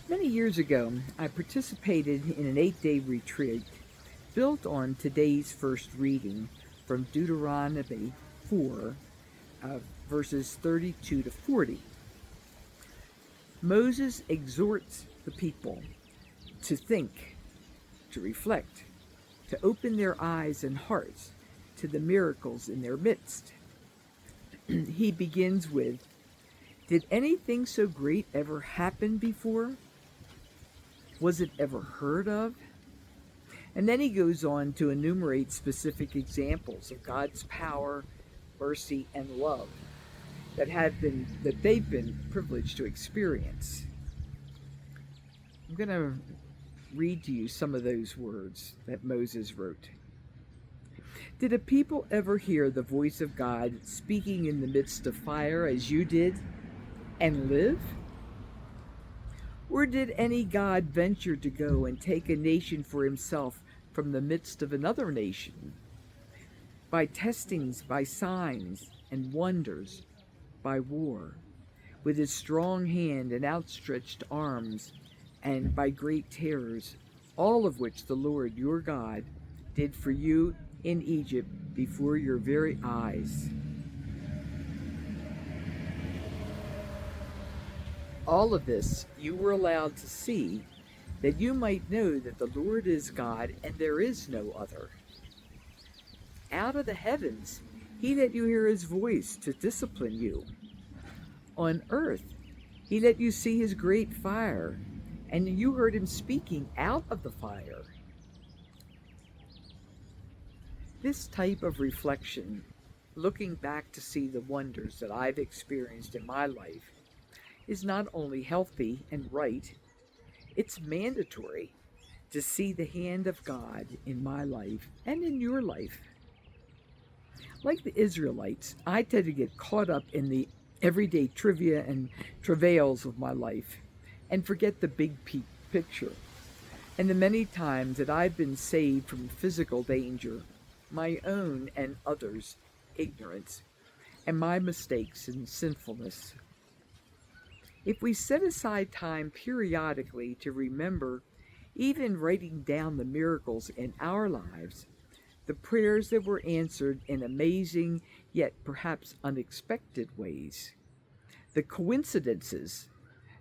Many years ago, I participated in an 8-day retreat built on today's first reading from Deuteronomy 4, uh, verses 32 to 40. Moses exhorts the people to think, to reflect, to open their eyes and hearts to the miracles in their midst. He begins with, "Did anything so great ever happen before? Was it ever heard of?" And then he goes on to enumerate specific examples of God's power, mercy, and love that they've been privileged to experience. I'm going to read to you some of those words that Moses wrote. "Did a people ever hear the voice of God speaking in the midst of fire as you did and live? Or did any God venture to go and take a nation for himself from the midst of another nation? By testings, by signs and wonders, by war, with his strong hand and outstretched arms, and by great terrors, all of which the Lord your God did for you in Egypt before your very eyes. All of this you were allowed to see, that you might know that the Lord is God and there is no other. Out of the heavens he let you hear his voice to discipline you. On earth he let you see his great fire, and you heard him speaking out of the fire." This type of reflection, looking back to see the wonders that I've experienced in my life, is not only healthy and right, it's mandatory to see the hand of God in my life and in your life. Like the Israelites, I tend to get caught up in the everyday trivia and travails of my life and forget the big picture, and the many times that I've been saved from physical danger, my own and others' ignorance, and my mistakes and sinfulness. If we set aside time periodically to remember, even writing down the miracles in our lives, the prayers that were answered in amazing yet perhaps unexpected ways, the coincidences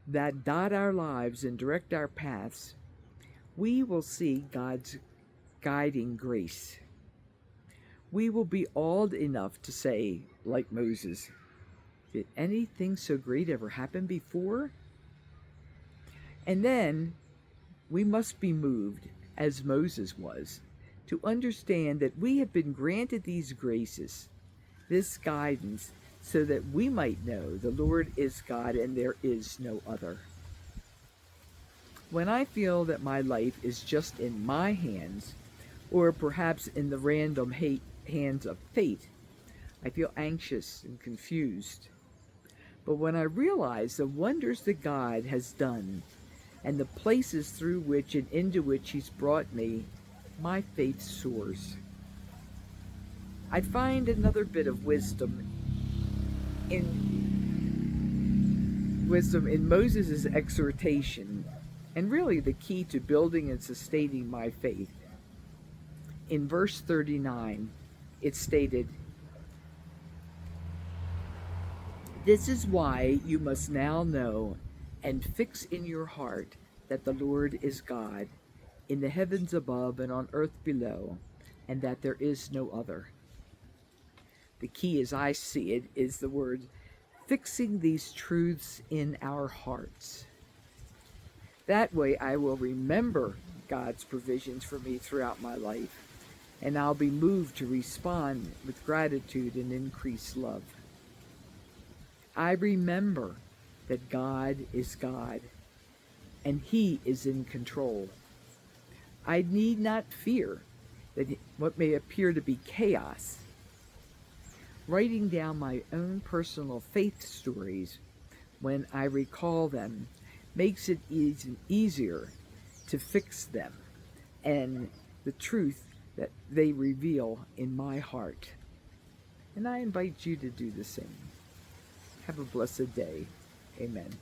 that dot our lives and direct our paths, we will see God's guiding grace. We will be awed enough to say, like Moses, "Did anything so great ever happen before?" And then we must be moved, as Moses was, to understand that we have been granted these graces, this guidance, so that we might know the Lord is God and there is no other. When I feel that my life is just in my hands, or perhaps in the random hands of fate, I feel anxious and confused. But when I realize the wonders that God has done and the places through which and into which he's brought me, my faith soars. I find another bit of in Moses' exhortation, and really the key to building and sustaining my faith. In verse 39, it stated, "This is why you must now know and fix in your heart that the Lord is God, in the heavens above and on earth below, and that there is no other." The key, as I see it, is the word fixing these truths in our hearts. That way I will remember God's provisions for me throughout my life, and I'll be moved to respond with gratitude and increased love. I remember that God is God, and he is in control. I need not fear that what may appear to be chaos. Writing down my own personal faith stories when I recall them makes it easier to fix them and the truth that they reveal in my heart. And I invite you to do the same. Have a blessed day. Amen.